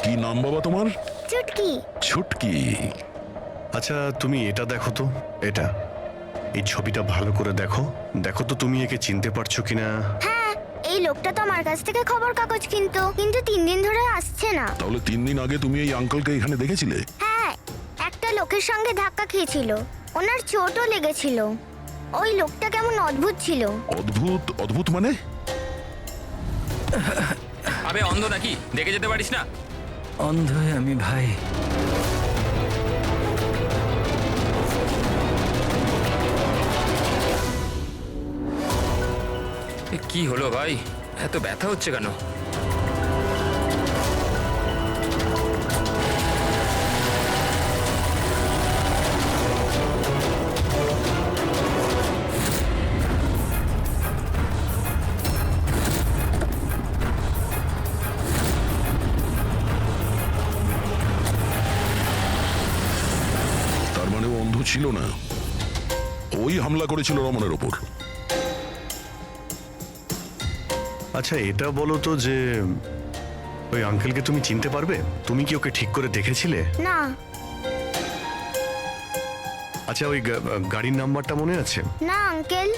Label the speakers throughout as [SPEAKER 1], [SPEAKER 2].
[SPEAKER 1] কি নাম বাবা তোমার?
[SPEAKER 2] চুটকি।
[SPEAKER 1] ছুটকি।
[SPEAKER 3] আচ্ছা তুমি এটা দেখো তো, এটা এই ছবিটা ভালো করে দেখো, দেখো তো তুমি একে চিনতে পারছো কিনা।
[SPEAKER 2] হ্যাঁ, এই লোকটা তো আমার কাছ থেকে খবর কাগজ কিন্তু 3 দিন ধরে আসছে না।
[SPEAKER 1] তাহলে 3 দিন আগে তুমি এই আঙ্কেলকে এখানে দেখেছিলে?
[SPEAKER 2] হ্যাঁ, একটা লোকের সঙ্গে ধাক্কা খেয়েছিল, ওনার চোটও লেগেছিল। ওই লোকটা কেমন অদ্ভুত ছিল।
[SPEAKER 1] অদ্ভুত? অদ্ভুত মানে?
[SPEAKER 4] আবে অন্ধ নাকি, দেখে যেতে পারিস না?
[SPEAKER 5] অন্ধ আমি ভাই।
[SPEAKER 4] এ কি হলো ভাই, এত ব্যথা হচ্ছে কেন?
[SPEAKER 1] তার মানে ও অন্ধ ছিল না, ওই হামলা করেছিল রমনের ওপর।
[SPEAKER 3] আচ্ছা এটা বলো তো যে ওই আঙ্কেলকে তুমি চিনতে পারবে? তুমি কি ওকে ঠিক করে দেখেছিলে?
[SPEAKER 2] না।
[SPEAKER 3] আচ্ছা ওই গাড়ির নাম্বারটা মনে আছে?
[SPEAKER 2] না আঙ্কেল,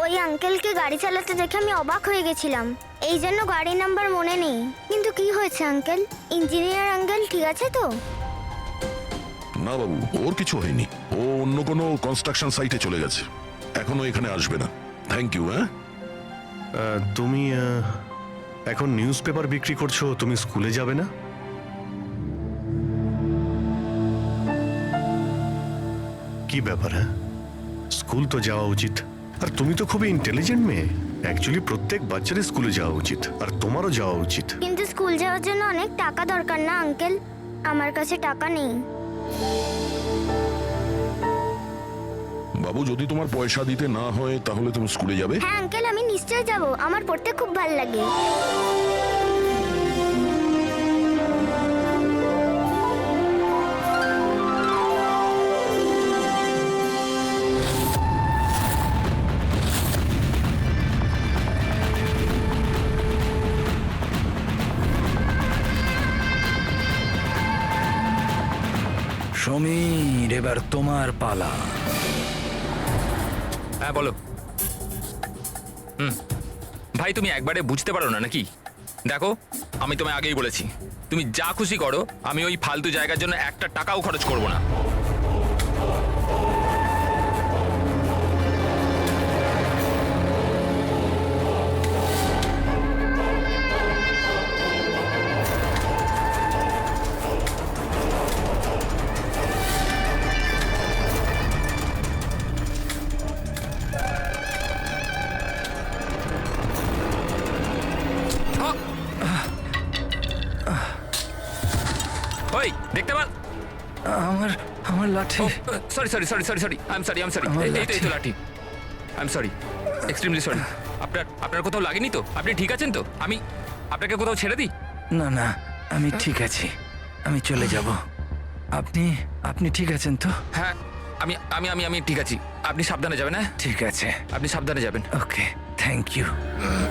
[SPEAKER 2] ওই আঙ্কেলকে গাড়ি চালাতে দেখে আমি অবাক হয়ে গেছিলাম, এই জন্য গাড়ির নাম্বার মনে নেই। কিন্তু কি হয়েছে আঙ্কেল? ইঞ্জিনিয়ার আঙ্কেল ঠিক আছে তো?
[SPEAKER 1] না বাবু, ওর কিছু হয়নি। ও অন্য কোনো কনস্ট্রাকশন সাইটে চলে গেছে, এখনো এখানে আসবে না। Thank you. হ্যাঁ,
[SPEAKER 3] তুমি এখন নিউজ পেপার বিক্রি করছো, তুমি স্কুলে যাবে না? কি ব্যাপার? হ্যাঁ, স্কুল তো যাওয়া উচিত। আর তুমি তো খুবই ইন্টেলিজেন্ট মেয়ে, অ্যাকচুয়ালি প্রত্যেক বাচ্চারই স্কুলে যাওয়া উচিত, আর তোমারও যাওয়া উচিত।
[SPEAKER 2] কিন্তু স্কুল যাওয়ার জন্য অনেক টাকা দরকার না আঙ্কেল? আমার কাছে টাকা নেই।
[SPEAKER 1] বাবু যদি তোমার পয়সা দিতে না হয় তাহলে তুমি স্কুলে যাবে?
[SPEAKER 2] হ্যাঁ আঙ্কেল, আমি নিশ্চয়ই যাব, আমার পড়তে খুব ভালো লাগে।
[SPEAKER 5] সমীর, এবার তোমার পালা।
[SPEAKER 4] হ্যাঁ বলো। ভাই তুমি একবারে বুঝতে পারো না নাকি? দেখো, আমি তোমায় আগেই বলেছি, তুমি যা খুশি করো, আমি ওই ফালতু জায়গার জন্য একটা টাকাও খরচ করব না। ওই দেখতে পাল।
[SPEAKER 5] আমার আমার লাঠি।
[SPEAKER 4] Sorry sorry sorry sorry sorry I am sorry এই তো লাঠি। I am sorry, extremely sorry. আপনার কোথাও লাগেনি তো? আপনি ঠিক আছেন তো? আমি আপনাকে কোথাও ছেড়ে দিই?
[SPEAKER 5] না না, আমি ঠিক আছি, আমি চলে যাব। আপনি আপনি ঠিক আছেন তো?
[SPEAKER 4] হ্যাঁ, আমি আমি আমি আমি ঠিক আছি। আপনি সাবধানে যাবেন। হ্যাঁ
[SPEAKER 5] ঠিক আছে,
[SPEAKER 4] আপনি সাবধানে যাবেন।
[SPEAKER 5] ওকে, থ্যাংক ইউ।
[SPEAKER 6] হ্যাঁ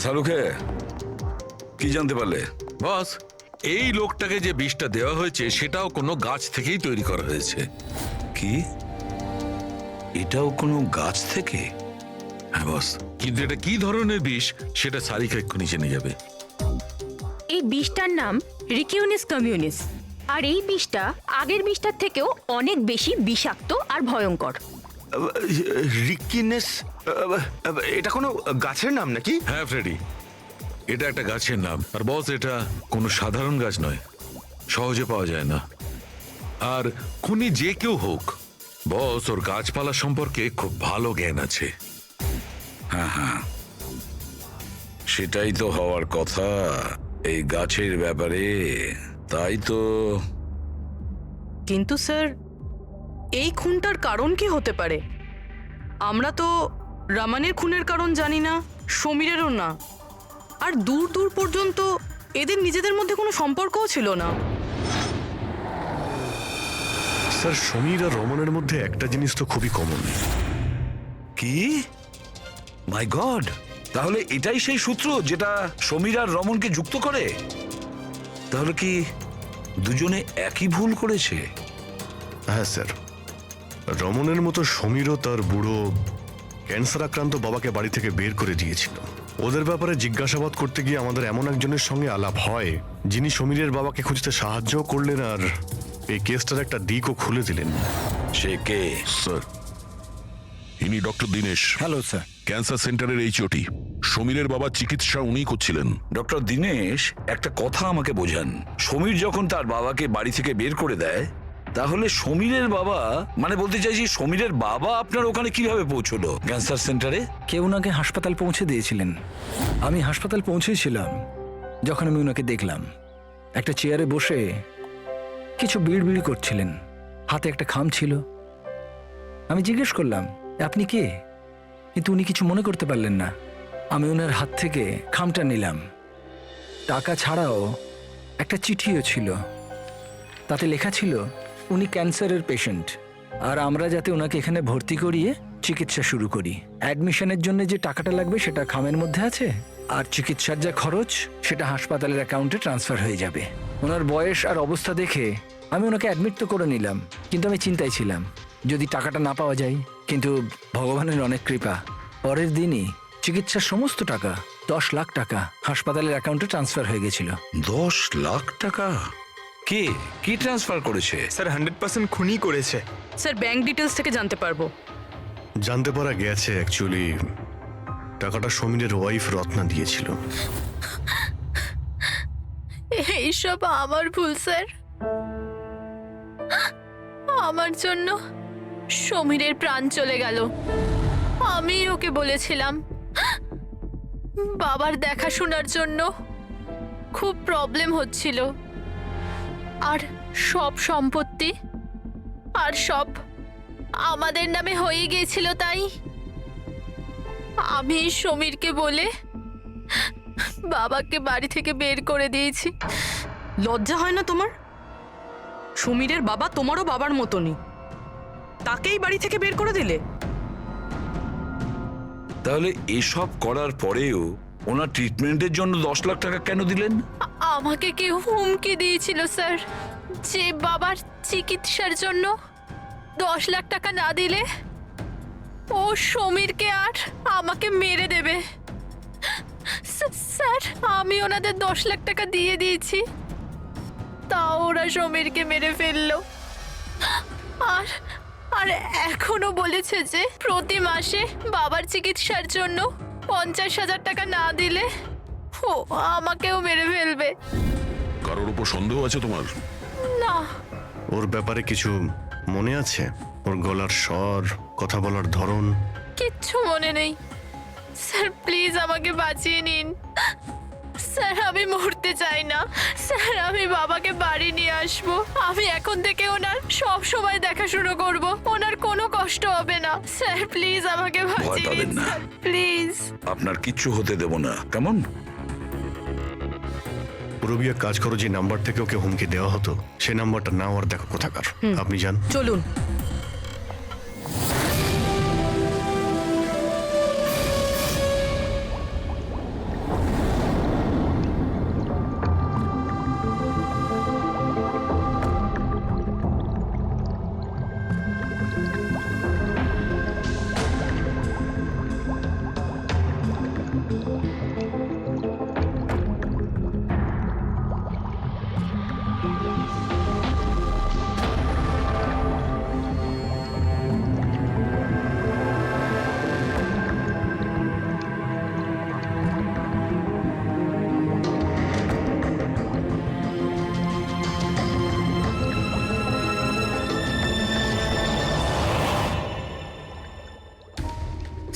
[SPEAKER 6] শাহরুখে, কি জানতে পারলে? বস, এই লোকটাকে যে বিষটা দেওয়া হয়েছে সেটাও কোনো গাছ থেকেই তৈরি করা হয়েছে। কি? এটাও কোনো গাছ থেকে? হ্যাঁ বস, কিন্তু এটা কি ধরনের বিষ সেটা সারিকা এক্ষুনি জেনে যাবে।
[SPEAKER 7] এই বিষটার নাম রিকিউনিস কমিউনিস। আর এই বিষটা আগের বিষটার থেকেও অনেক বেশি বিষাক্ত আর ভয়ঙ্কর।
[SPEAKER 8] রিকিনেস, এটা কোনো গাছের নাম নাকি?
[SPEAKER 6] হ্যাঁ ফ্রেডি, এটা একটা গাছের নাম। আর বস, এটা কোনো সাধারণ গাছ নয়, সহজে পাওয়া যায় না। আর খুনি যে কেউ হোক, বস ওর গাছপালা সম্পর্কে খুব ভালো জ্ঞান আছে।
[SPEAKER 9] হ্যাঁ হ্যাঁ, সেটাই তো হওয়ার কথা এই গাছের ব্যাপারে। তাই তো।
[SPEAKER 10] কিন্তু স্যার, এই খুনটার কারণ কি হতে পারে? আমরা তো রামানের খুনের কারণ জানি না, সমীরেরও না। আর দূর দূর পর্যন্ত এদের নিজেদের মধ্যে কোনো সম্পর্কও ছিল না।
[SPEAKER 3] স্যার, সমীর আর রমনের মধ্যে একটা জিনিস তো খুবই কমন।
[SPEAKER 9] কি? মাই গড, তাহলে এটাই সেই সূত্র যেটা সমীর আর রমনকে যুক্ত করে? তাহলে কি দুজনে একই ভুল করেছে?
[SPEAKER 3] হ্যাঁ স্যার, রমনের মতো সমীরও তার বুড়ো ক্যান্সার আক্রান্ত বাবাকে বাড়ি থেকে বের করে দিয়েছিল। ওদের ব্যাপারে জিজ্ঞাসাবাদ করতে গিয়ে আমাদের এমন একজনের সঙ্গে আলাপ হয়, যিনি সমীরের বাবাকে খুঁজতে সাহায্য করলেন আর এই কেসটার একটা দিকও খুলে দিলেন।
[SPEAKER 9] সে কে?
[SPEAKER 1] স্যার, ইনি doctor Dinesh,
[SPEAKER 5] hello sir.
[SPEAKER 1] Cancer সেন্টারের এইচওটি। সমীরের বাবার চিকিৎসা উনিই করছিলেন।
[SPEAKER 9] ডক্টর দীনেশ, একটা কথা আমাকে বোঝান। সমীর যখন তার বাবাকে বাড়ি থেকে বের করে দেয়, তাহলে সমীরের বাবা, মানে বলতে চাইছি সমীরের বাবা আপনার ওখানে কিভাবে পৌঁছলো ক্যান্সার সেন্টারে?
[SPEAKER 5] কেউ ওনাকে হাসপাতাল পৌঁছে দিয়েছিলেন। আমি হাসপাতাল পৌঁছেছিলাম যখন আমি ওনাকে দেখলাম একটা চেয়ারে বসে কিছু বিড়বিড় করছিলেন, হাতে একটা খাম ছিল। আমি জিজ্ঞেস করলাম, আপনি কে? কিন্তু উনি কিছু মনে করতে পারলেন না। আমি ওনার হাত থেকে খামটা নিলাম। টাকা ছাড়াও একটা চিঠিও ছিল, তাতে লেখা ছিল উনি ক্যান্সারের পেশেন্ট, আর আমরা যাতে ওনাকে এখানে ভর্তি করিয়ে চিকিৎসা শুরু করি। অ্যাডমিশনের জন্য যে টাকাটা লাগবে সেটা খামের মধ্যে আছে, আর চিকিৎসার যা খরচ সেটা হাসপাতালের অ্যাকাউন্টে ট্রান্সফার হয়ে যাবে। ওনার বয়স আর অবস্থা দেখে আমি ওনাকে অ্যাডমিট তো করে নিলাম, কিন্তু আমি চিন্তায় ছিলাম যদি টাকাটা না পাওয়া যায়। কিন্তু ভগবানের অনেক কৃপা, পরের দিনই চিকিৎসার সমস্ত টাকা, 10 লাখ টাকা হাসপাতালের অ্যাকাউন্টে ট্রান্সফার হয়ে গেছিল।
[SPEAKER 9] 10 লাখ টাকা? কে কি ট্রান্সফার করেছে?
[SPEAKER 8] স্যার 100% খুনি করেছে।
[SPEAKER 10] স্যার, ব্যাংক ডিটেলস থেকে জানতে পারবো?
[SPEAKER 3] জানতে পারা গেছে অ্যাকচুয়ালি টাকাটা সমীরের ওয়াইফ রত্না দিয়েছিল।
[SPEAKER 7] এইসব আমার ভুল স্যার। আমার জন্য সমীরের প্রাণ চলে গেল। আমি ওকে বলেছিলাম বাবার দেখাশোনার জন্য খুব প্রবলেম হচ্ছিল, আর সব সম্পত্তি আর সব আমাদের নামে হয়ে গিয়েছিল। তাই আমি সমীরকে বলে বাবাকে বাড়ি থেকে বের করে দিয়েছি।
[SPEAKER 10] লজ্জা হয় না তোমার? সমীরের বাবা তোমারও বাবার মতনই, তাকেই বাড়ি থেকে বের করে দিলে।
[SPEAKER 9] তাহলে এসব করার পরেও ওনার ট্রিটমেন্টের জন্য 10 লাখ টাকা কেন দিলেন?
[SPEAKER 7] আমাকে কেউ হুমকি দিয়েছিল স্যার, যে বাবার চিকিৎসার জন্য 10 লাখ টাকা না দিলে ও সমীরকে আর আমাকে মেরে দেবে। স্যার, আমি ওনাদের 10 লাখ টাকা দিয়ে দিয়েছি, তাও ওরা সমীরকে মেরে ফেললো। আর আর এখনো বলেছে যে প্রতি মাসে বাবার চিকিৎসার জন্য 50,000 টাকা না দিলে ও আমাকেও মেরে ফেলবে।
[SPEAKER 1] কারোর উপর সন্দেহ আছে তোমার?
[SPEAKER 7] না।
[SPEAKER 3] ওর ব্যাপারে কিছু মনে আছে? ওর গলার স্বর, কথা বলার ধরন?
[SPEAKER 7] কিচ্ছু মনে নেই স্যার, প্লিজ আমাকে বাঁচিয়ে নিন স্যার। আমি মরতে চাই না স্যার, আমি বাবাকে বাড়ি নিয়ে আসবো। আমি এখন থেকে ওনার সব সময় দেখাশুনো করব, ওনার কোনো কষ্ট হবে না স্যার। প্লিজ আমাকে বাঁচিয়ে
[SPEAKER 9] পাবেন
[SPEAKER 7] নিন
[SPEAKER 9] না।
[SPEAKER 7] Sir, please.
[SPEAKER 9] আপনার কিচ্ছু হতে দেব না, কেমন?
[SPEAKER 3] পুরবিয়া, কাজ করো, যে নাম্বার থেকে ওকে হুমকি দেওয়া হতো সে নাম্বারটা নাও আর দেখো কোথাকার। আপনি যান।
[SPEAKER 10] চলুন।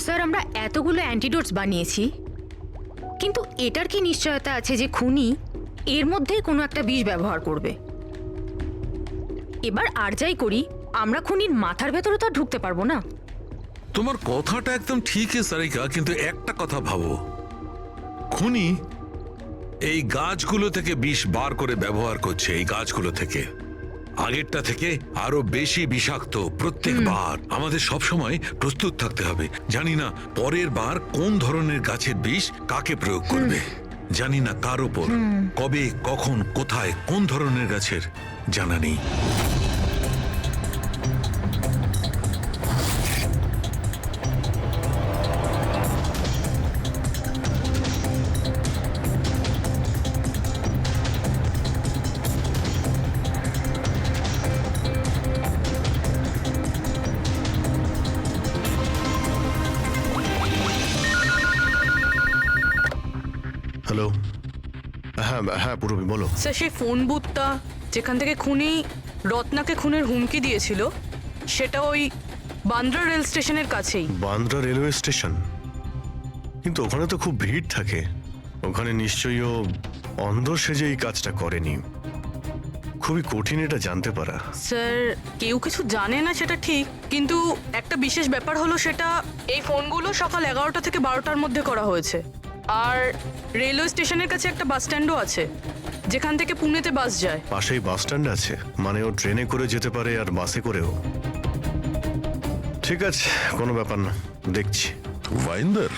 [SPEAKER 11] স্যার আমরা এতগুলো অ্যান্টিডোটস বানিয়েছি, কিন্তু এটার কি নিশ্চয়তা আছে যে খুনি এর মধ্যেই কোনো একটা বিষ ব্যবহার করবে? এবার আর যাই করি, আমরা খুনির মাথার ভেতরে তো আর ঢুকতে পারবো না।
[SPEAKER 6] তোমার কথাটা একদম ঠিকই সারিকা, কিন্তু একটা কথা ভাবো, খুনি এই গাছগুলো থেকে বিষ বার করে ব্যবহার করছে, এই গাছগুলো থেকে আগেরটা থেকে আরো বেশি বিষাক্ত প্রত্যেকবার। আমাদের সব সময় প্রস্তুত থাকতে হবে। জানি না পরের বার কোন ধরনের গাছের বিষ কাকে প্রয়োগ করবে, জানি না কার ওপর, কবে, কখন, কোথায়, কোন ধরনের গাছের জানা নেই।
[SPEAKER 3] হ্যালো। হ্যাঁ হ্যাঁ পুরবি বলো।
[SPEAKER 10] স্যার সেই ফোন বুথটা যেখান থেকে খুনি রত্নাকে খুনের হুমকি দিয়েছিল, সেটা ওই বান্দ্রা রেল স্টেশনের কাছেই।
[SPEAKER 3] Bandra railway station? কিন্তু ওখানে তো খুব ভিড় থাকে, ওখানে নিশ্চয়ই ও অন্ধ সেজে এই কাজটা করেনি। খুবই কঠিন এটা জানতে পারা।
[SPEAKER 10] স্যার কেউ কিছু জানে না সেটা ঠিক, কিন্তু একটা বিশেষ ব্যাপার হলো সেটা এই ফোনগুলো সকাল 11টা থেকে 12টার মধ্যে করা হয়েছে। আর রেলওয়ে স্টেশনের কাছে একটা বাস স্ট্যান্ডও আছে, যেখান থেকে পুনেতে বাস যায়।
[SPEAKER 3] পাশেই বাস স্ট্যান্ড আছে, মানে ও ট্রেনে করে যেতে পারে আর বাসে করেও। ঠিক আছে, কোনো ব্যাপার না, দেখছি।
[SPEAKER 1] ভাইন্দার,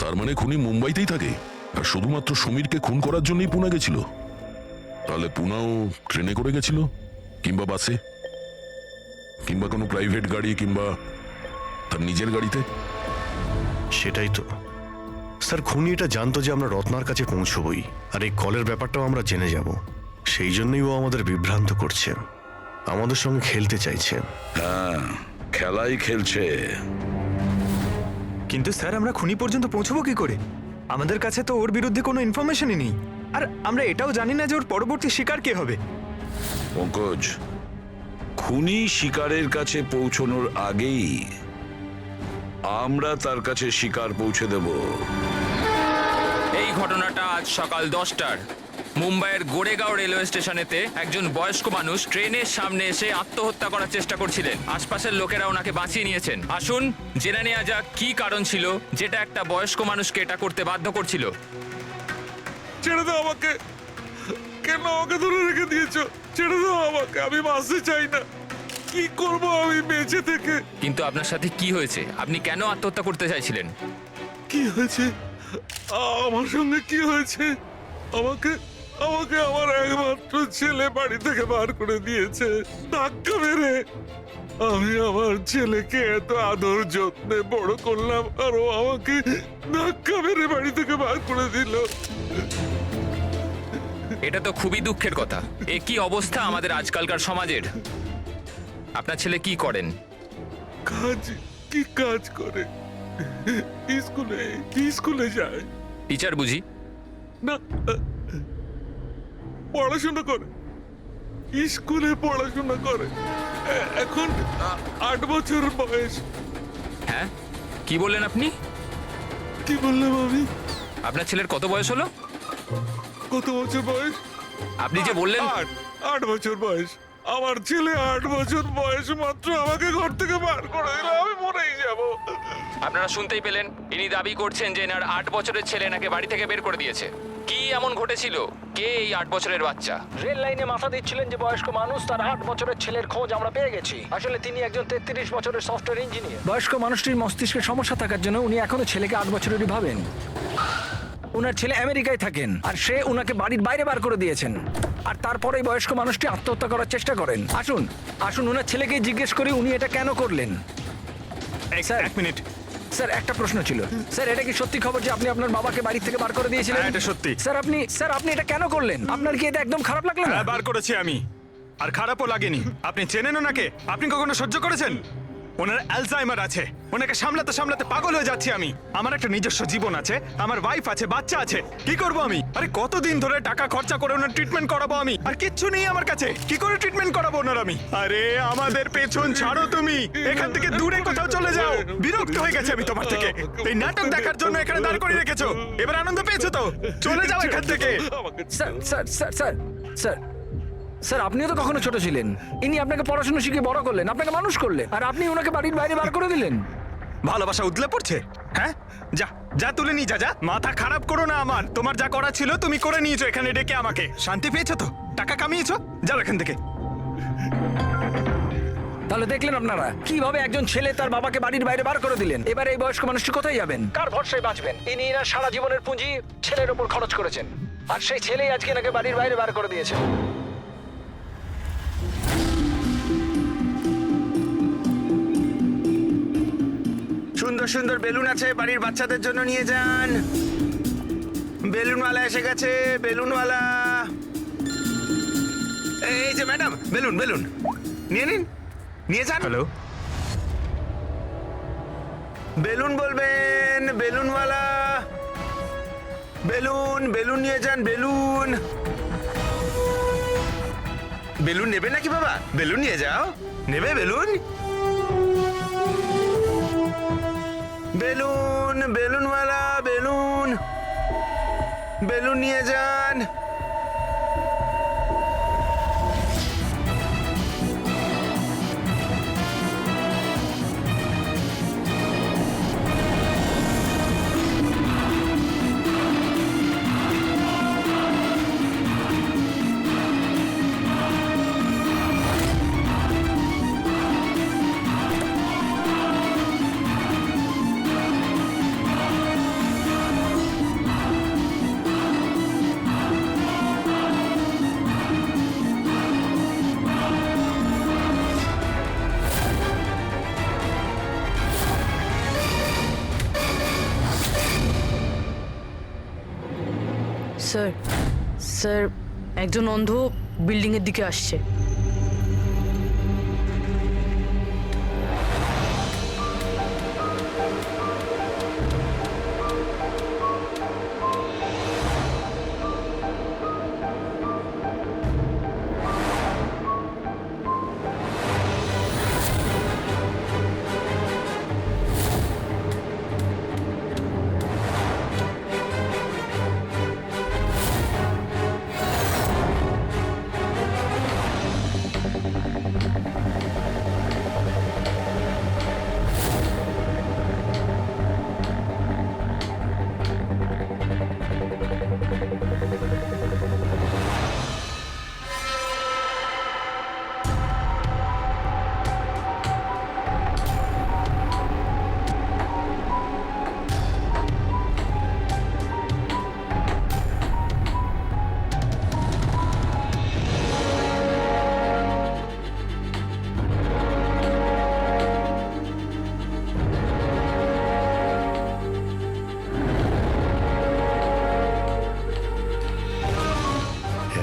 [SPEAKER 1] তার মানে খুনি মুম্বাইতেই থাকে আর শুধুমাত্র সমীরকে খুন করার জন্যই পুনা গেছিল? তাহলে পুনাও ট্রেনে করে গেছিল, কিংবা বাসে, কিংবা কোনো প্রাইভেট গাড়ি, কিংবা তার নিজের গাড়িতে।
[SPEAKER 3] সেটাই তো স্যার, খুনি এটা জানতো যে আমরা রত্নার কাছে পৌঁছবই, আর এই কলের ব্যাপারটাও আমরা জেনে যাব। সেই জন্যই ও আমাদের বিভ্রান্ত করছে, আমাদের সঙ্গে খেলতে চাইছে।
[SPEAKER 9] হ্যাঁ, খেলাই খেলছে।
[SPEAKER 8] কিন্তু স্যার আমরা খুনি পর্যন্ত পৌঁছবো কি করে? আমাদের কাছে তো ওর বিরুদ্ধে কোনো ইনফরমেশনই নেই, আর আমরা এটাও জানি না যে ওর পরবর্তী শিকার কে হবে।
[SPEAKER 9] পঙ্কজ, খুনি শিকারের কাছে পৌঁছানোর আগেই আমরা তার কাছে শিকার পৌঁছে দেব।
[SPEAKER 4] এই ঘটনাটা আজ সকাল 10টার মুম্বাইয়ের গোরেগাঁও রেলওয়ে স্টেশনেতে একজন বয়স্ক মানুষ ট্রেনের সামনে এসে আত্মহত্যা করার চেষ্টা করছিলেন। আশপাশের লোকেরা ওনাকে বাঁচিয়ে নিয়েছেন। আসুন জেনে নেওয়া যাক কি কারণ ছিল যেটা একটা বয়স্ক মানুষকে এটা করতে বাধ্য করছিল।
[SPEAKER 6] ছেড়ে দাও আমাকে, কেন আমাকে ধরে রেখে দিয়েছো? ছেড়ে দাও আমাকে, আমি বাঁচতে চাই না। কি করব আমি বেঁচে থেকে?
[SPEAKER 4] কিন্তু আপনার সাথে কি হয়েছে? আপনি কেন আত্মহত্যা করতে চাইছিলেন?
[SPEAKER 6] কি হয়েছে? আমার সঙ্গে কি হয়েছে? আমাকে আমাকে আমার একমাত্র ছেলে বাড়ি থেকে বার করে দিয়েছে ধাক্কা মেরে। আমি আমার ছেলেকে এত আদর যত্নে বড় করলাম, আর ও আমাকে ধাক্কা মেরে বাড়ি থেকে বার করে দিল।
[SPEAKER 4] এটা তো খুবই দুঃখের কথা। এ কি অবস্থা আমাদের আজকালকার সমাজের। আপনার ছেলে কি করেন?
[SPEAKER 6] কি কাজ করে? স্কুলে যায়।
[SPEAKER 4] টিচার বুঝি?
[SPEAKER 6] না, পড়াশোনা করে, স্কুলে পড়াশোনা করে। এখন 8 বছর বয়স।
[SPEAKER 4] হ্যাঁ, কি বললেন আপনি?
[SPEAKER 6] কি বললাম আমি?
[SPEAKER 4] আপনার ছেলের কত বয়স হলো?
[SPEAKER 6] কত বছর বয়স?
[SPEAKER 4] আপনি যে বললেন
[SPEAKER 6] 8 বছর বয়স। আমার ছেলে 8 বছর বয়স মাত্র আমাকে ঘর থেকে বার করে দিল, আমি মরেই যাব।
[SPEAKER 4] আপনারা শুনতেই পেলেন, ইনি দাবি করছেন যে এনার 8 বছরের ছেলে নাকি বাড়ি থেকে বের করে দিয়েছে। কি এমন ঘটেছিল? কে এই 8 বছরের বাচ্চা?
[SPEAKER 5] রেল লাইনে মাথা দিচ্ছিলেন যে বয়স্ক মানুষ, তার 8 বছরের ছেলের খোঁজ আমরা পেয়ে গেছি। আসলে তিনি একজন 33 বছরের সফটওয়্যার ইঞ্জিনিয়ার। বয়স্ক মানুষটির মস্তিষ্কের সমস্যা থাকার জন্য উনি এখনো ছেলেকে 8 বছরেরই ভাবেন। ওনার ছেলে আমেরিকায় থাকেন, আর সে ওনাকে বাড়ির বাইরে বার করে দিয়েছেন। আর তারপরে বয়স্ক মানুষটি আত্মহত্যা করার চেষ্টা করেন। আসুন আসুন ওনার ছেলেকে জিজ্ঞেস করি উনি এটা কেন করলেন।
[SPEAKER 8] Sir 1 minute.
[SPEAKER 5] স্যার একটা প্রশ্ন ছিল। স্যার এটা কি সত্যি খবর যে আপনি আপনার বাবাকে বাড়ি থেকে বার করে দিয়েছিলেন?
[SPEAKER 8] এটা সত্যি।
[SPEAKER 5] স্যার আপনি এটা কেন করলেন? আপনার কি এটা একদম খারাপ লাগলো না?
[SPEAKER 8] বার করেছি আমি, আর খারাপও লাগেনি। আপনি চেনেন ওনাকে? আপনি কখনো সহ্য করেছেন? ওনার অ্যালজাইমার আছে, ওনাকে সামলাতে সামলাতে পাগল হয়ে যাচ্ছি আমি। আমার একটা নিজস্ব জীবন আছে, আমার ওয়াইফ আছে, বাচ্চা আছে, কি করব আমি? আরে কতদিন ধরে টাকা খরচা করে ওনার ট্রিটমেন্ট করাবো আমি, আর কিচ্ছু নেই আমার কাছে, কি করে ট্রিটমেন্ট করাবো ওনার আমি? আরে আমাদের পেছন ছাড়ো তুমি, এখান থেকে দূরে কোথাও চলে যাও, বিরক্ত হয়ে গেছে আমি তোমার থেকে। এই নাটক দেখার জন্য এখানে দাঁড় করিয়ে রেখেছো, এবার আনন্দ পেয়েছো তো, চলে যাও এখান থেকে।
[SPEAKER 5] Sir sir sir sir sir sir, আপনিও তো কখনো ছোট ছিলেন। ইনি আপনাকে পড়াশোনা শিখিয়ে বড় করলেন, আপনাকে মানুষ করলেন, আর আপনি ওনাকে বাড়ির বাইরে বার করে দিলেন।
[SPEAKER 8] ভালোবাসা উদলে পড়ছে? হ্যাঁ, যা যা তুলে নিয়ে যা, যা। মাথা খারাপ করো না আমার, তোমার যা করা ছিল তুমি করে নিয়েছো এখানে ডেকে আমাকে। শান্তি পেয়েছো তো, টাকা কামিয়েছো, যাও এখান থেকে।
[SPEAKER 5] তাহলে দেখলেন আপনারা কিভাবে একজন ছেলে তার বাবাকে বাড়ির বাইরে বার করে দিলেন। এবার এই বয়স্ক মানুষটি কোথায় যাবেন, কার ভরসায় বাঁচবেন? ইনি এনার সারা জীবনের পুঁজি ছেলের ওপর খরচ করেছেন, আর সেই ছেলেই আজকে এনাকে বাড়ির বাইরে বার করে দিয়েছে।
[SPEAKER 12] সুন্দর সুন্দর বেলুন আছে, বাড়ির বাচ্চাদের জন্য নিয়ে যান। বেলুনওয়ালা এসে গেছে, বেলুনওয়ালা। এই যে ম্যাডাম, বেলুন বেলুন নিয়ে নিন, নিয়ে যান।
[SPEAKER 8] হ্যালো,
[SPEAKER 12] বেলুন বলবেন, বেলুনওয়ালা। বেলুন বেলুন নিয়ে যান, বেলুন। বেলুন নেবে নাকি বাবা? বেলুন নিয়ে যাও, নেবে বেলুন? বেলুন বেলুনওয়ালা, বেলুন বেলুন নিয়ে যান।
[SPEAKER 10] স্যার, স্যার, একজন অন্ধ বিল্ডিং এর দিকে আসছে।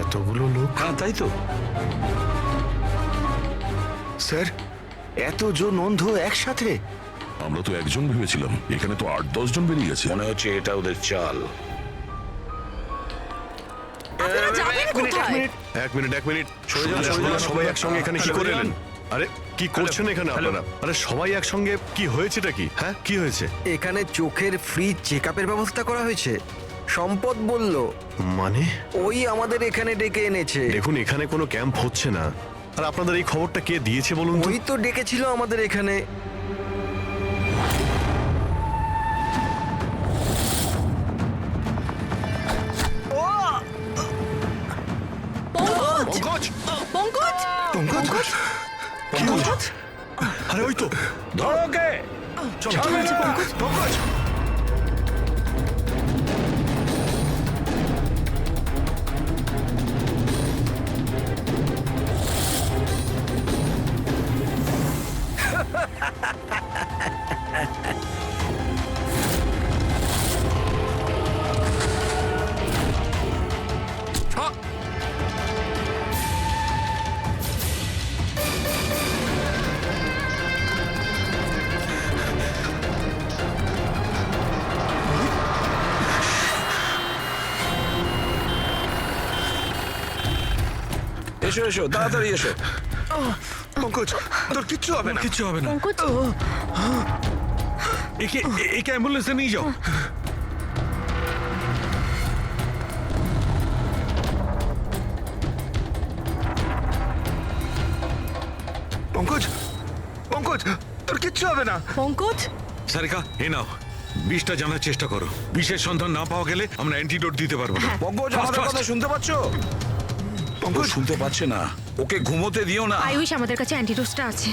[SPEAKER 3] এতগুলো লোক?
[SPEAKER 9] হ্যাঁ, তাই তো।
[SPEAKER 12] স্যার, এতজন অন্ধ একসাথে?
[SPEAKER 1] আমরা তো একজন ভেবেছিলাম, এখানে তো 8-10 জন বেরিয়ে গেছে।
[SPEAKER 9] মনে হচ্ছে এটা ওদের চাল।
[SPEAKER 10] আপনারা যাবেন কোথায়?
[SPEAKER 3] এক মিনিট, সবাই একসঙ্গে এখানে কি করে এলেন? আরে কি করছেন এখানে আপনারা? আরে সবাই একসঙ্গে, কি হয়েছেটা কি? হ্যাঁ, কি হয়েছে?
[SPEAKER 13] এখানে চোখের ফ্রি চেক আপের ব্যবস্থা করা হয়েছে। সম্পদ বলল,
[SPEAKER 3] মানে
[SPEAKER 13] ওই আমাদের এখানে ডেকে এনেছে।
[SPEAKER 3] দেখুন, এখানে কোনো ক্যাম্প হচ্ছে না, আর আপনাদের এই খবরটা কে দিয়েছে বলুন তো?
[SPEAKER 13] ওই তো ডেকেছিল আমাদের এখানে।
[SPEAKER 10] পঙ্কজ! পঙ্কজ!
[SPEAKER 3] পঙ্কজ, কি হলো? আরে ওই তো,
[SPEAKER 9] ধরো ওকে।
[SPEAKER 3] চলো পঙ্কজ।
[SPEAKER 9] এসো এসো তাড়াতাড়ি এসো।
[SPEAKER 12] পঙ্কজ তোর কিচ্ছু হবে না।
[SPEAKER 6] কিচ্ছু হবে না।
[SPEAKER 7] পঙ্কজ
[SPEAKER 6] একে অ্যাম্বুলেন্সে নিয়ে যাও।
[SPEAKER 12] পঙ্কজ পঙ্কজ তোর কিচ্ছু হবে না।
[SPEAKER 10] পঙ্কজ
[SPEAKER 6] সারিকা এ নাও, বিষটা জানার চেষ্টা করো। বিষের সন্ধান না পাওয়া গেলে আমরা অ্যান্টিডোট দিতে পারবো না।
[SPEAKER 9] পঙ্কজ
[SPEAKER 6] Fast,
[SPEAKER 9] আমাদের
[SPEAKER 6] fast.
[SPEAKER 9] কথা শুনতে পাচ্ছ?
[SPEAKER 6] পঙ্কজ
[SPEAKER 9] শুনতে পাচ্ছে না, ওকে ঘুমোতে দিও না।
[SPEAKER 11] আই উইশ আমাদের কাছে অ্যান্টিডোজটা আছে,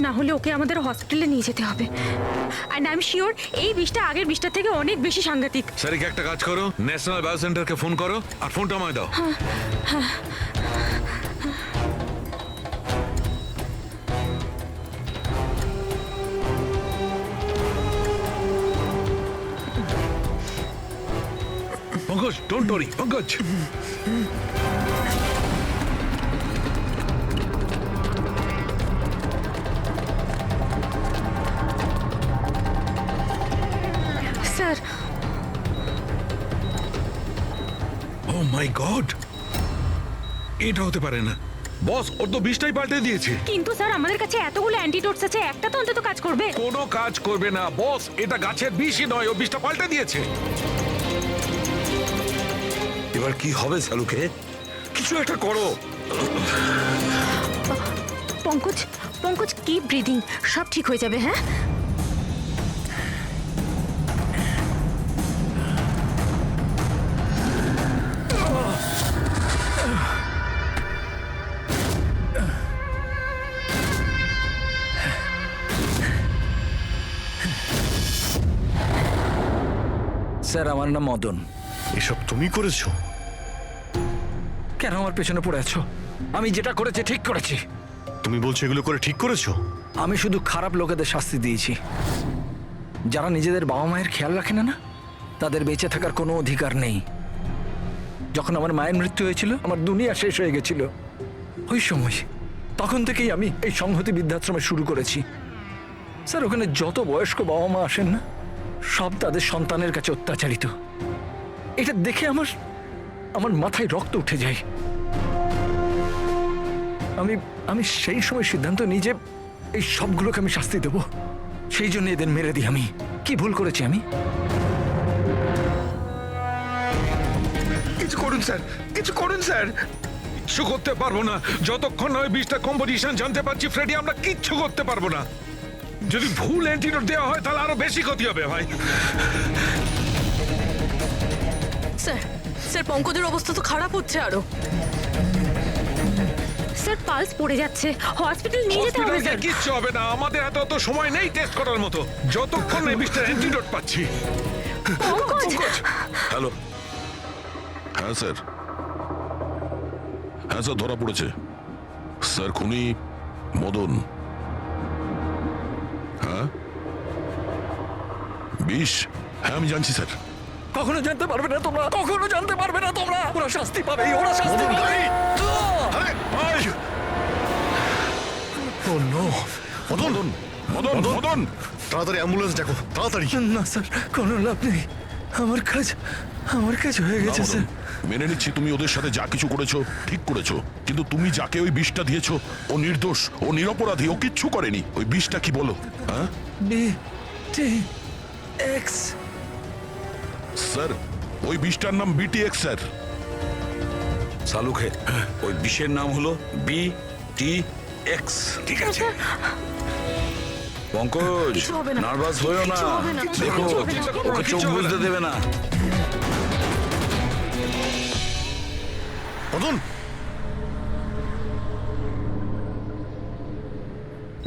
[SPEAKER 11] না হলে ওকে আমাদের হসপিটালে নিয়ে যেতে হবে। অ্যান্ড আই এম শিওর এই বিষটা আগের বিষটার থেকে অনেক বেশি সাংঘাতিক।
[SPEAKER 6] সারিকা একটা কাজ করো, ন্যাশনাল বায়ো সেন্টারকে ফোন করো আর ফোনটা আমায় দাও। Pankaj don't worry Pankaj.
[SPEAKER 11] Sir
[SPEAKER 6] oh my God, এটা হতে পারে না। বস ওর তো বিষটাই পাল্টে দিয়েছে।
[SPEAKER 11] কিন্তু স্যার আমাদের কাছে এতগুলো অ্যান্টিডোটস আছে, একটা তো অন্তত কাজ করবে।
[SPEAKER 6] কোনো কাজ করবে না বস, এটা গাছের বিষই নয়, ও বিষটা পাল্টে দিয়েছে।
[SPEAKER 9] এবার কি হবে সালুকে? কিছু একটা করো।
[SPEAKER 11] পঙ্কজ পঙ্কজ কি ব্রিদিং, সব ঠিক হয়ে যাবে। হ্যাঁ
[SPEAKER 5] স্যার আমার নাম মদন।
[SPEAKER 3] এসব তুমি করেছো?
[SPEAKER 5] কেন আমার পেছনে পড়ে আছো? আমি যেটা করেছি ঠিক করেছি।
[SPEAKER 3] তুমি বলছো এগুলো করে ঠিক করেছো?
[SPEAKER 5] আমি শুধু খারাপ লোকেদের শাস্তি দিয়েছি, যারা নিজেদের বাবা মায়ের খেয়াল রাখে না, তাদের বেঁচে থাকার কোনো অধিকার নেই। যখন আমার মায়ের মৃত্যু হয়েছিল, আমার দুনিয়া শেষ হয়ে গেছিল। ওই সময় তখন থেকেই আমি এই সংহতি বৃদ্ধাশ্রমে শুরু করেছি। স্যার ওখানে যত বয়স্ক বাবা মা আসেন না, সব তাদের সন্তানের কাছে অত্যাচারিত। এটা দেখে আমার মাথায় রক্ত উঠে যায়। আমি সেই সময় সিদ্ধান্ত নিই যে এই সবগুলোকে আমি শাস্তি দেব। সেই জন্য এদের মেরে দিই। আমি কি ভুল করেছি? আমি
[SPEAKER 12] কিছু করুন স্যার, কিছু করুন স্যার।
[SPEAKER 6] কিচ্ছু করতে পারবো না যতক্ষণ না ওই বিষটা কম্পোজিশন জানতে পারছি। ফ্রেডি আমরা কিচ্ছু করতে পারবো না। যদি ভুল অ্যান্টিডোট দেওয়া হয় তাহলে আরো বেশি ক্ষতি হবে ভাই।
[SPEAKER 10] স্যার স্যার পঙ্কজের অবস্থা তো খারাপ হচ্ছে আরো।
[SPEAKER 11] স্যার পালস পড়ে যাচ্ছে, হসপিটাল নিয়ে যেতে হবে
[SPEAKER 6] হসপিটালে
[SPEAKER 11] স্যার।
[SPEAKER 6] কিচ্ছু হবে না, আমাদের হাতে অত সময় নেই টেস্ট করার মতো। যতক্ষণ এই বিষটার অ্যান্টিডোট পাচ্ছি।
[SPEAKER 11] পঙ্কজ
[SPEAKER 9] হ্যালো,
[SPEAKER 1] হ্যাঁ স্যার, হ্যাঁ স্যার ধরা পড়েছে। স্যার খুনি মদন। হ্যাঁ বিষ, হ্যাঁ আমি জানছি স্যার।
[SPEAKER 5] কখনো জানতে পারবে না তোমরা, কখনো জানতে পারবে না তোমরা। ওরা শাস্তি পাবে, ওরা শাস্তি পাবে।
[SPEAKER 3] ও নো!
[SPEAKER 1] মদন মদন মদন
[SPEAKER 3] তাড়াতাড়ি অ্যাম্বুলেন্স ডাকো, তাড়াতাড়ি।
[SPEAKER 5] না স্যার, কোনো লাভ নেই। আমার কাজ হয়ে
[SPEAKER 1] না,
[SPEAKER 5] গেছে
[SPEAKER 1] মদন,
[SPEAKER 5] স্যার।
[SPEAKER 1] মেনে নিচ্ছি তুমি ওদের সাথে যা কিছু করেছো ঠিক করেছো, কিন্তু তুমি যাকে ওই বিষটা দিয়েছো ও নির্দোষ, ও নিরপরাধী, ও কিচ্ছু করেনি। ওই বিষটা কি বলো? হ্যাঁ
[SPEAKER 5] BTX
[SPEAKER 1] স্যার, ওই বিষটার নাম BTX স্যার।
[SPEAKER 9] সালুকে ওই বিষের নাম হলো BTX। ঠিক আছে পঙ্কজ,
[SPEAKER 10] কিছু হবে না।
[SPEAKER 9] নার্ভাস হয়েও না।
[SPEAKER 10] কিছু হবে না।
[SPEAKER 9] দেখো
[SPEAKER 10] কিছু হবে না।
[SPEAKER 9] ওকে চোখ বুঝতে দেবে না।
[SPEAKER 3] মদন!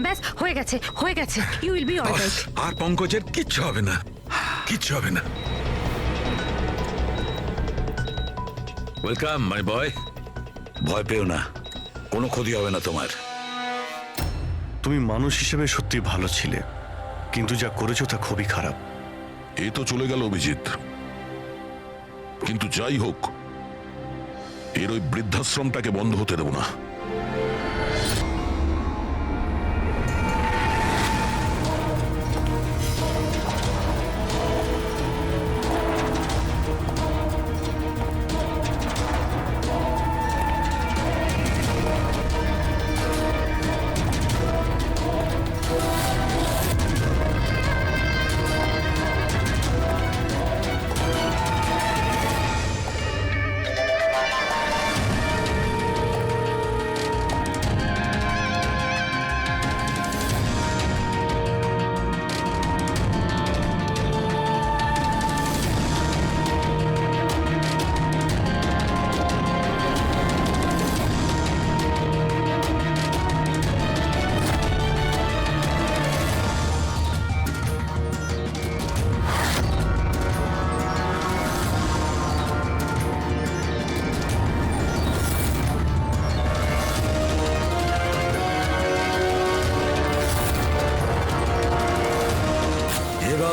[SPEAKER 11] ব্যাস হয়ে গেছে, হয়ে গেছে। You will be alright.
[SPEAKER 6] আর পঙ্কজের কিচ্ছু হবে না, কিচ্ছু হবে না। Welcome my boy.
[SPEAKER 9] ভয় পেও না, কোনো ক্ষতি হবে না তোমার।
[SPEAKER 3] তুমি মানুষ হিসেবে সত্যি ভালো ছিলে, কিন্তু যা করেছো তা খুবই খারাপ।
[SPEAKER 1] এ তো চলে গেল অভিজিৎ, কিন্তু যাই হোক এর ওই বৃদ্ধাশ্রমটাকে বন্ধ হতে দেব না।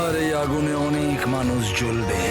[SPEAKER 5] আর এই আগুনে অনেক মানুষ জ্বলবে।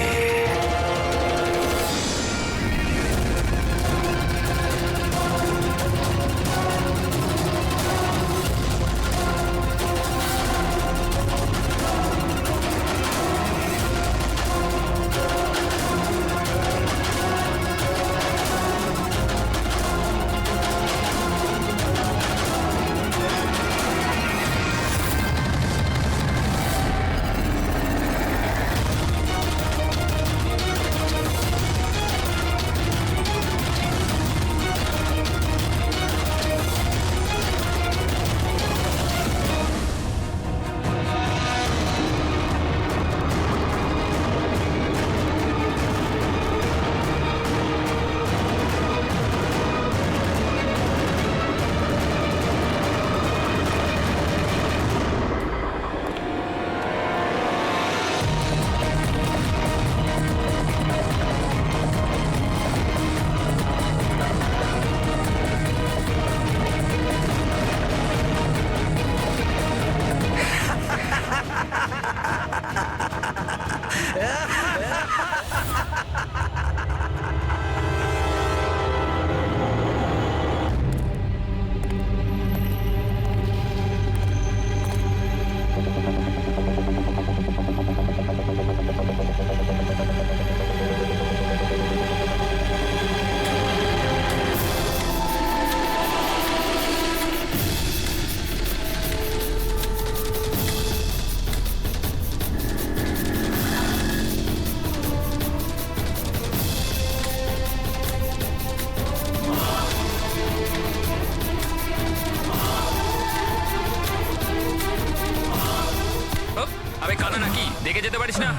[SPEAKER 4] আরে কানা নাকি, দেখে যেতে পারিস না?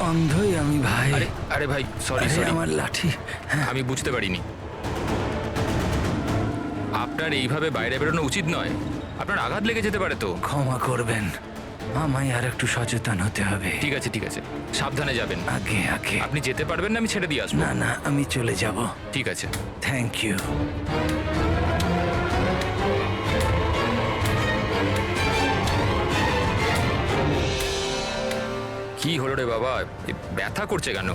[SPEAKER 5] অন্ধই আমি ভাই।
[SPEAKER 4] আরে আরে ভাই, সরি
[SPEAKER 5] আরে,
[SPEAKER 4] সরি,
[SPEAKER 5] আমার লাঠি।
[SPEAKER 4] আমি বুঝতে পারিনি। আপনার এইভাবে বাইরে বেরোনো উচিত নয়, আপনার আঘাত লেগে যেতে পারে তো।
[SPEAKER 5] ক্ষমা করবেন, আমায় আর একটু সচেতন হতে হবে।
[SPEAKER 4] ঠিক আছে ঠিক আছে, সাবধানে যাবেন।
[SPEAKER 5] আগে আগে।
[SPEAKER 4] আপনি যেতে পারবেন না, আমি ছেড়ে দিয়ে আসবো।
[SPEAKER 5] না না, আমি চলে যাব।
[SPEAKER 4] ঠিক আছে।
[SPEAKER 5] Thank you.
[SPEAKER 4] কি হলো রে বাবা, এ ব্যথা করছে কেন?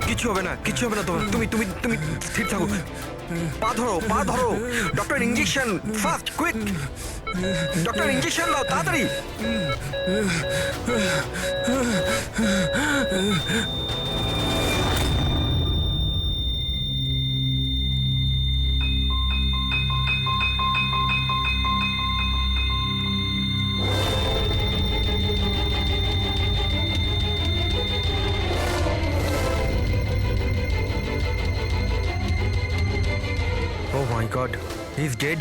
[SPEAKER 13] কিচ্ছু হবে না, কিচ্ছু হবে না তোমার। তুমি তুমি তুমি স্থির থাকো। পা ধরো, পা ধরো। Doctor, injection fast, quick. Doctor, injection দাও তাড়াতাড়ি। ও my god, he is dead.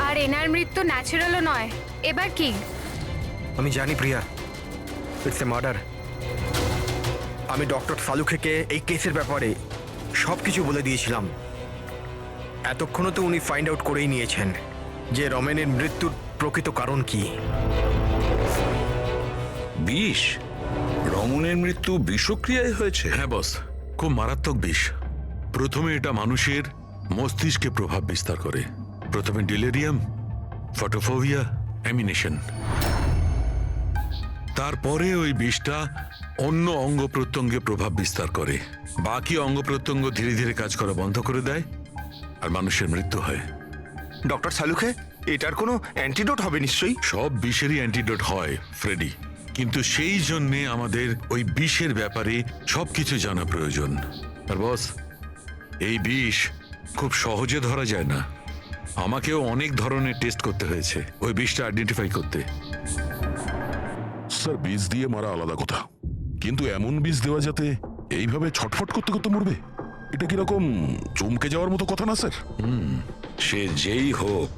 [SPEAKER 11] আর এনার মৃত্যু ন্যাচারালও নয়। এবার কি?
[SPEAKER 13] আমি জানি প্রিয়া, ইটস এ মার্ডার। আমি ডক্টর সালুখেকে এই কেসের ব্যাপারে সব কিছু বলে দিয়েছিলাম। এতক্ষণও তো উনি ফাইন্ড আউট করেই নিয়েছেন যে রমেনের মৃত্যুর প্রকৃত কারণ কি।
[SPEAKER 9] বিষ? রমনের মৃত্যু বিষক্রিয়ায় হয়েছে?
[SPEAKER 1] হ্যাঁ বস, খুব মারাত্মক বিষ। প্রথমে এটা মানুষের মস্তিষ্কে প্রভাব বিস্তার করে। প্রথমে ডিলেরিয়াম, ফটোফোবিয়া, অ্যামিনেশন। তারপরে ওই বিষটা অন্য অঙ্গ প্রত্যঙ্গে প্রভাব বিস্তার করে। বাকি অঙ্গ প্রত্যঙ্গ ধীরে ধীরে কাজ করা বন্ধ করে দেয় আর মানুষের মৃত্যু হয়।
[SPEAKER 12] ডক্টর সালুখে, এটার কোনো অ্যান্টিডোট হবে নিশ্চয়ই?
[SPEAKER 1] সব বিষেরই অ্যান্টিডোট হয় ফ্রেডি, কিন্তু সেই জন্যে আমাদের ওই বিষের ব্যাপারে সবকিছু জানা প্রয়োজন। আর বস, এই বিষ খুব সহজে ধরা যায় না। আমাকেও অনেক ধরনের টেস্ট করতে হয়েছে ওই বিষটা আইডেন্টিফাই করতে।
[SPEAKER 14] স্যার, বীজ দিয়ে মারা আলাদা কথা, কিন্তু এমন বীজ দেওয়া যাতে এইভাবে ছটফট করতে করতে মরবে, এটা কিরকম চমকে যাওয়ার মতো কথা না স্যার?
[SPEAKER 9] সে যেই হোক,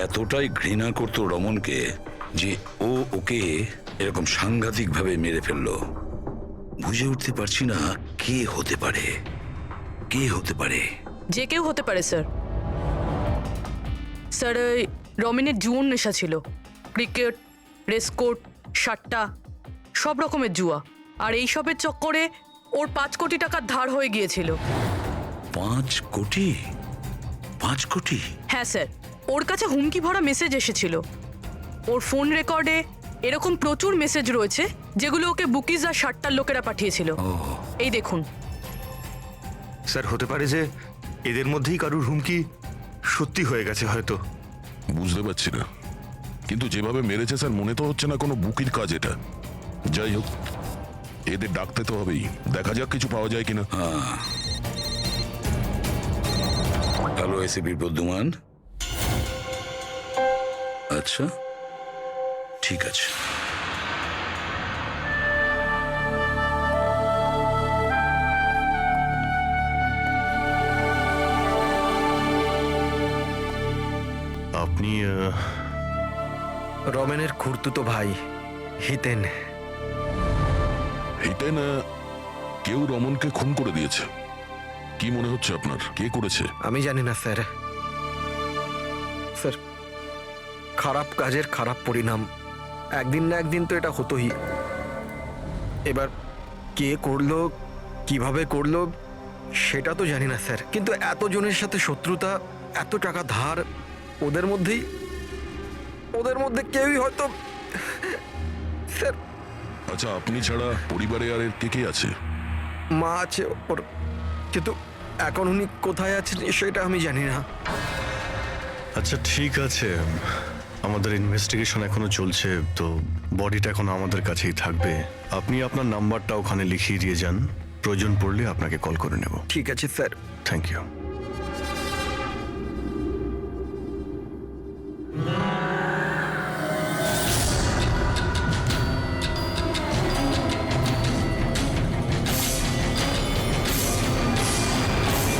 [SPEAKER 9] এতটাই ঘৃণা করতো রমনকে যে ও ওকে এরকম সাংঘাতিক ভাবে মেরে ফেললো। বুঝে উঠতে পারছি না কে হতে পারে, কে হতে পারে।
[SPEAKER 10] যে কেউ হতে পারে স্যার। স্যার ওই রমেনের জুয়োর নেশা ছিল, ক্রিকেট, রেসকোর্ট, সাট্টা, সব রকমের জুয়া। আর এইসবের চক্করে ওর 5 কোটি টাকার ধার হয়ে গিয়েছিল।
[SPEAKER 9] 5 কোটি? 5 কোটি?
[SPEAKER 10] হ্যাঁ স্যার, ওর কাছে হুমকি ভরা মেসেজ এসেছিল। ওর ফোন রেকর্ডে এরকম প্রচুর মেসেজ রয়েছে যেগুলো ওকে বুকিজ আর সাট্টার লোকেরা পাঠিয়েছিল। এই দেখুন
[SPEAKER 3] স্যার, হতে পারে যে এদের মধ্যেই কারুর হুমকি সত্যি হয়ে গেছে হয়তো।
[SPEAKER 14] বুঝতে পারছি না, কিন্তু যেভাবে মেরেছে স্যার মনে তো হচ্ছে না কোনো বুকির কাজ এটা। যাই হোক, এদের ডাকতে তো হবেই, দেখা যাক কিছু পাওয়া যায় কিনা।
[SPEAKER 9] Hello ACP Pradyuman. আচ্ছা, ঠিক আছে।
[SPEAKER 3] আপনি
[SPEAKER 13] রমেনের খুড়তুতো ভাই হিতেন।
[SPEAKER 14] হিতেন, কেউ রমনকে খুন করে দিয়েছে। কি মনে হচ্ছে আপনার, কে করেছে?
[SPEAKER 13] আমি জানি না স্যার। স্যার, খারাপ কাজের খারাপ পরিণাম, একদিন না একদিন তো এটা হতোই। এবার কে করলো, কিভাবে করলো সেটা তো জানি না স্যার, কিন্তু এতজনের সাথে শত্রুতা, এত টাকা ধার, ওদের মধ্যে কেউই হয়তো। স্যার,
[SPEAKER 14] আচ্ছা, আপনি ছাড়া পরিবারে আর এর কে কে আছে?
[SPEAKER 13] মা আছে ওর, কিন্তু এখন উনি কোথায় আছেন সেটা আমি জানি না।
[SPEAKER 3] আচ্ছা ঠিক আছে, আমাদের ইনভেস্টিগেশন এখনো চলছে, তো বডিটা এখন আমাদের কাছেই থাকবে। আপনি আপনার নাম্বারটা ওখানে লিখিয়ে দিয়ে যান, প্রয়োজন পড়লে আপনাকে কল করে নেব।
[SPEAKER 13] ঠিক আছে স্যার।
[SPEAKER 3] Thank you.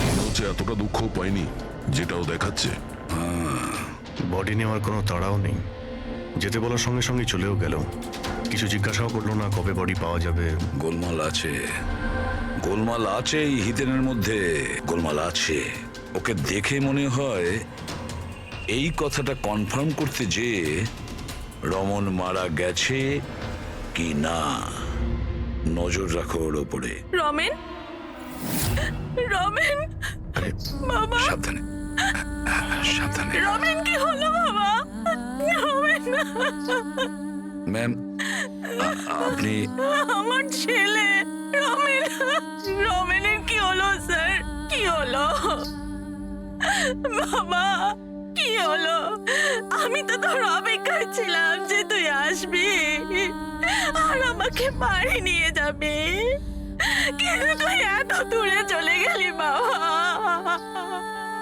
[SPEAKER 14] মনে হচ্ছে এতটা দুঃখ পাইনি যেটাও দেখাচ্ছে।
[SPEAKER 3] বডি নেওয়ার কোনো তাড়াও নেই, যেতে বলার সঙ্গে সঙ্গে চলেও গেল, কিছু জিজ্ঞাসাও করলো না কবে বডি পাওয়া যাবে।
[SPEAKER 9] গোলমাল আছে, গোলমাল আছে এই হিতেনের মধ্যে, গোলমাল আছে। ওকে দেখে মনে হয় এই কথাটা কনফার্ম করতে যে রমন মারা গেছে কি না, নজর রাখো ওর ওপরে।
[SPEAKER 7] রমেন, রমেন বাবা,
[SPEAKER 9] সাবধানে সাবধানে।
[SPEAKER 7] রমেন কি হলো বাবা? রমেন,
[SPEAKER 9] ম্যাম আপনি?
[SPEAKER 7] আমার ছেলে রমেন, রমেনের কি হলো স্যার? কি হলো বাবা, কি হলো? আমি তো তোর অপেক্ষায় ছিলাম যে তুই আসবি আর আমাকে বাড়ি নিয়ে যাবি, কিন্তু তুই এত দূরে চলে গেলি বাবা।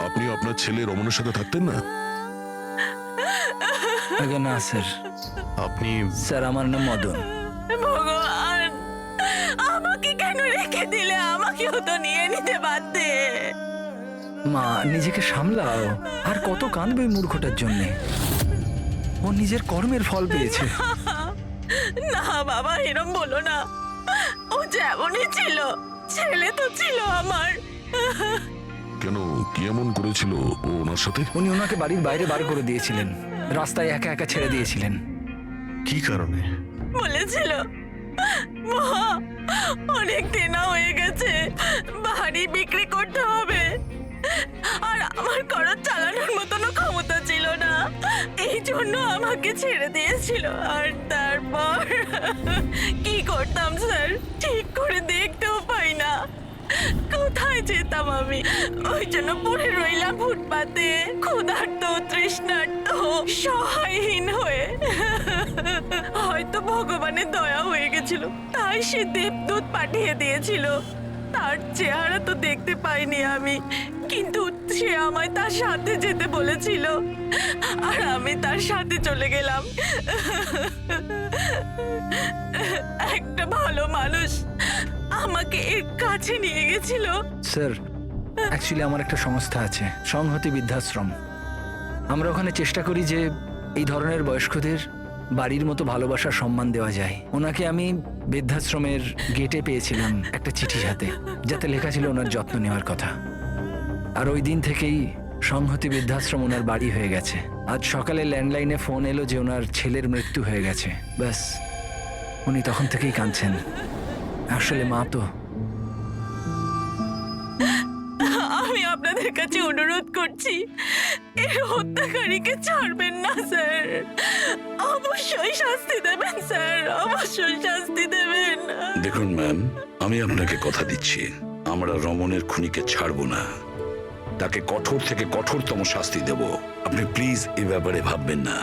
[SPEAKER 14] আপনি আপনার ছেলে রমনের সাথে থাকতেন না?
[SPEAKER 5] আগে না স্যার।
[SPEAKER 3] আপনি?
[SPEAKER 5] স্যার, আমার নাম মদন।
[SPEAKER 7] ভগবান, আমাকে কেন রেখে দিলে? আমাকেও তো নিয়ে নিতে পারতে।
[SPEAKER 5] মা, নিজেকে সামলাও। আর কত কাঁদবে এই মূর্খটার জন্যে? ও নিজের কর্মের ফল পেয়েছে।
[SPEAKER 7] না বাবা, এরম বলো না। ও যেমনই ছিল, ছেলে তো ছিল আমার।
[SPEAKER 14] কেন, কি এমন করেছিল ও ওনার সাথে?
[SPEAKER 5] উনি ওনাকে বাড়ির বাইরে বার করে দিয়েছিলেন, রাস্তায় একা একা ছেড়ে দিয়েছিলেন।
[SPEAKER 3] কি কারণে?
[SPEAKER 7] বলেছিল মা অনেক দেনা হয়ে গেছে, বাড়ি বিক্রি করতে হবে, আর আমার খরচ চালানোর মতনও ক্ষমতা ছিল না, এই জন্য আমাকে ছেড়ে দিয়েছিল। আর তারপর কি করতাম স্যার, ঠিক করে দেখতেও পাই না, কোথায় যেতাম আমি? ওই জন্য পড়ে রইলাম ফুটপাতে, ক্ষুধার্ত, তৃষ্ণার্ত, সহায়হীন হয়ে। হয়তো ভগবানের দয়া হয়ে গেছিল, তাই সে দেবদূত পাঠিয়ে দিয়েছিল। তার চেহারা তো দেখতে পাইনি আমি, কিন্তু সে আমায় তার সাথে যেতে বলেছিল, আর আমি তার সাথে চলে গেলাম। একটা ভালো মানুষ আমাকে এর কাছে নিয়ে গেছিল।
[SPEAKER 5] স্যার, অ্যাকচুয়ালি আমার একটা সংস্থা আছে, সংহতি বৃদ্ধাশ্রম। আমরা ওখানে চেষ্টা করি যে এই ধরনের বয়স্কদের বাড়ির মতো ভালোবাসার সম্মান দেওয়া যায়। ওনাকে আমি বৃদ্ধাশ্রমের গেটে পেয়েছিলাম একটা চিঠি হাতে, যাতে লেখা ছিল ওনার যত্ন নেওয়ার কথা। আর ওই দিন থেকেই সংহতি বৃদ্ধাশ্রম ওনার বাড়ি হয়ে গেছে। আজ সকালে ল্যান্ডলাইনে ফোন এলো যে ওনার ছেলের মৃত্যু হয়ে গেছে। ব্যাস, উনি তখন থেকেই কাঁদছেন। আসলে মা তো।
[SPEAKER 7] আমি আপনাদের কাছে অনুরোধ করছি, এই হত্যাকারীকে ছাড়বেন না স্যার। অবশ্যই শাস্তি দেবেন স্যার, অবশ্যই শাস্তি দেবেন।
[SPEAKER 9] দেখুন ম্যাম, আমি আপনাকে কথা দিচ্ছি, আমরা রমনের খুনিকে ছাড়বো না। তাকে কঠোর থেকে কঠোরতম শাস্তি দেব। আপনি প্লিজ এ ব্যাপারে ভাববেন না।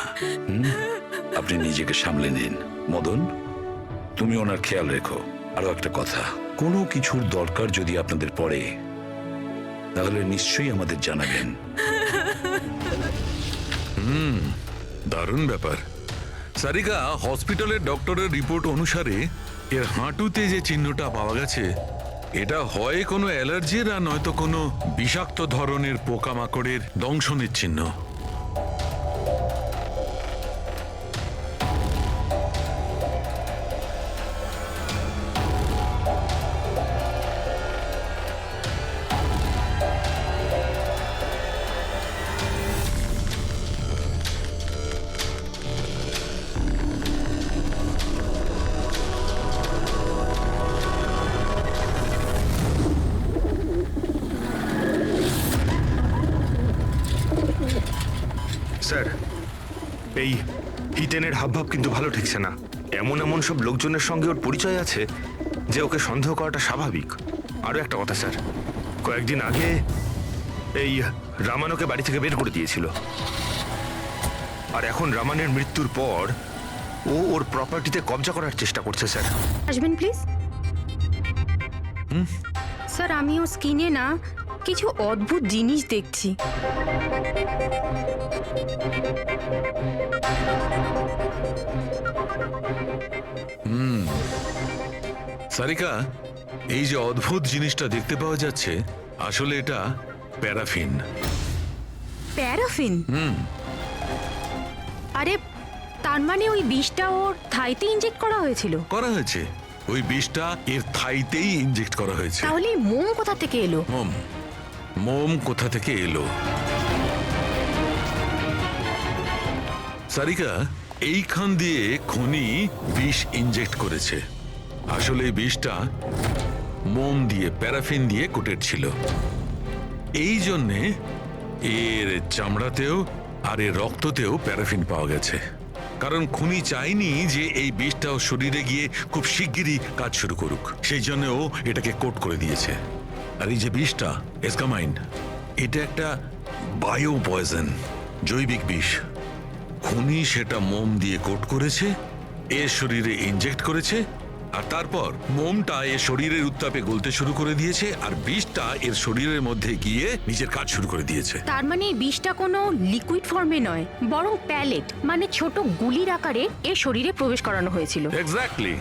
[SPEAKER 9] আপনি নিজেকে সামলে নিন। মদন, তুমি ওনার খেয়াল রেখো। আরো একটা কথা, কোনো কিছুর দরকার যদি আপনাদের পড়ে তাহলে নিশ্চয়ই আমাদের জানাবেন।
[SPEAKER 6] দারুণ ব্যাপার। সারিকা, হসপিটালের ডক্টরের রিপোর্ট অনুসারে এর হাঁটুতে যে চিহ্নটা পাওয়া গেছে, এটা হয় কোনো অ্যালার্জির আর নয়তো কোনো বিষাক্ত ধরনের পোকামাকড়ের দংশনের চিহ্ন।
[SPEAKER 12] স্যার, এই হিতেনের হাবভাব কিন্তু ভালো ঠেকছে না। এমন এমন সব লোকজনের সঙ্গে ওর পরিচয় আছে যে ওকে সন্দেহ করাটা স্বাভাবিক। আরও একটা কথা স্যার, কয়েকদিন আগে এই রামানোকে বাড়ি থেকে বের করে দিয়েছিল, আর এখন রামানের মৃত্যুর পর ও ওর প্রপার্টিতে কবজা করার চেষ্টা করছে স্যার।
[SPEAKER 11] আসবেন প্লিজ। স্যার, আমি ওর স্কিনে না কিছু অদ্ভুত জিনিস দেখছি।
[SPEAKER 6] সারিকা, এই যে অদ্ভুত জিনিসটা দেখতে পাওয়া যাচ্ছে, আসলে এটা প্যারাফিন।
[SPEAKER 11] প্যারাফিন? আরে, তার মানে ওই বিষটা ওর থাইতে ইনজেক্ট করা হয়েছিল?
[SPEAKER 6] করা হয়েছে, ওই বিষটা এর থাইতেই ইনজেক্ট করা হয়েছে।
[SPEAKER 11] তাহলে মোম কোথা থেকে এলো?
[SPEAKER 6] মোম কোথা থেকে এলো? সারিকা, এইখান দিয়ে খুনি বিষ ইনজেক্ট করেছে। আসলে এই বিষটা মোম দিয়ে, প্যারাফিন দিয়ে কোটেড ছিল। এই জন্যে এর চামড়াতেও আর এর রক্ততেও প্যারাফিন পাওয়া গেছে। কারণ খুনি চায়নি যে এই বিষটাও শরীরে গিয়ে খুব শিগগিরই কাজ শুরু করুক, সেই জন্য ও এটাকে কোট করে দিয়েছে। আর এই যে বিষটা এসকামাইন, এটা একটা বায়ো পয়জন, জৈবিক বিষ। খুনি সেটা মোম দিয়ে কোট করেছে, এর শরীরে ইনজেক্ট করেছে, আর তারপর মোমটা এর শরীরের উত্তাপে গলতে শুরু করে দিয়েছে, আর বিষটা এর শরীরের মধ্যে গিয়ে নিজের কাজ শুরু করে দিয়েছে।
[SPEAKER 11] তার মানে এই বিষটা কোনো লিকুইড ফর্মে নয়, বরং প্যালেট মানে ছোট গুলির আকারে এর শরীরে প্রবেশ করানো হয়েছিল।
[SPEAKER 6] এক্স্যাক্টলি।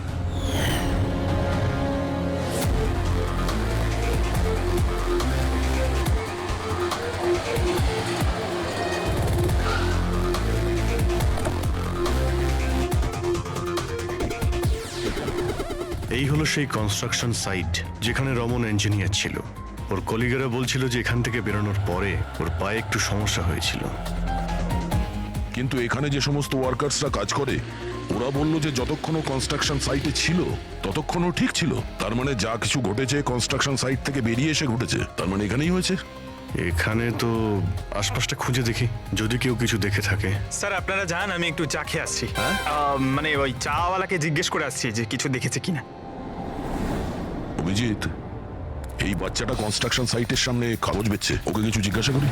[SPEAKER 3] এই হলো সেই কনস্ট্রাকশন সাইট যেখানে রমন ইঞ্জিনিয়ার ছিল। ওর কলিগেরা বলছিল যে এখান থেকে বেরোনোর পরে ওর পায়ে একটু সমস্যা হয়েছিল।
[SPEAKER 14] কিন্তু এখানে যে সমস্ত ওয়ার্কার্সরা কাজ করে, ওরা বলল যে যতক্ষণ কনস্ট্রাকশন সাইটে ছিল ততক্ষণও ঠিক ছিল। তার মানে যা কিছু ঘটেছে কনস্ট্রাকশন সাইট থেকে বেরিয়ে এসে ঘটেছে, তার মানে এখানেই হয়েছে।
[SPEAKER 3] এখানে তো আশপাশটা খুঁজে দেখি, যদি কেউ কিছু দেখে থাকে।
[SPEAKER 8] স্যার, আপনারা যান, আমি একটু চা খেয়ে আসছি। মানে ওই চাওয়ালাকে জিজ্ঞেস করে আসছি যে কিছু দেখেছে কিনা।
[SPEAKER 14] অভিজিৎ, এই বাচ্চাটা কনস্ট্রাকশন সাইটের সামনে কাগজ বেচছে, ওকে কিছু জিজ্ঞাসা করি।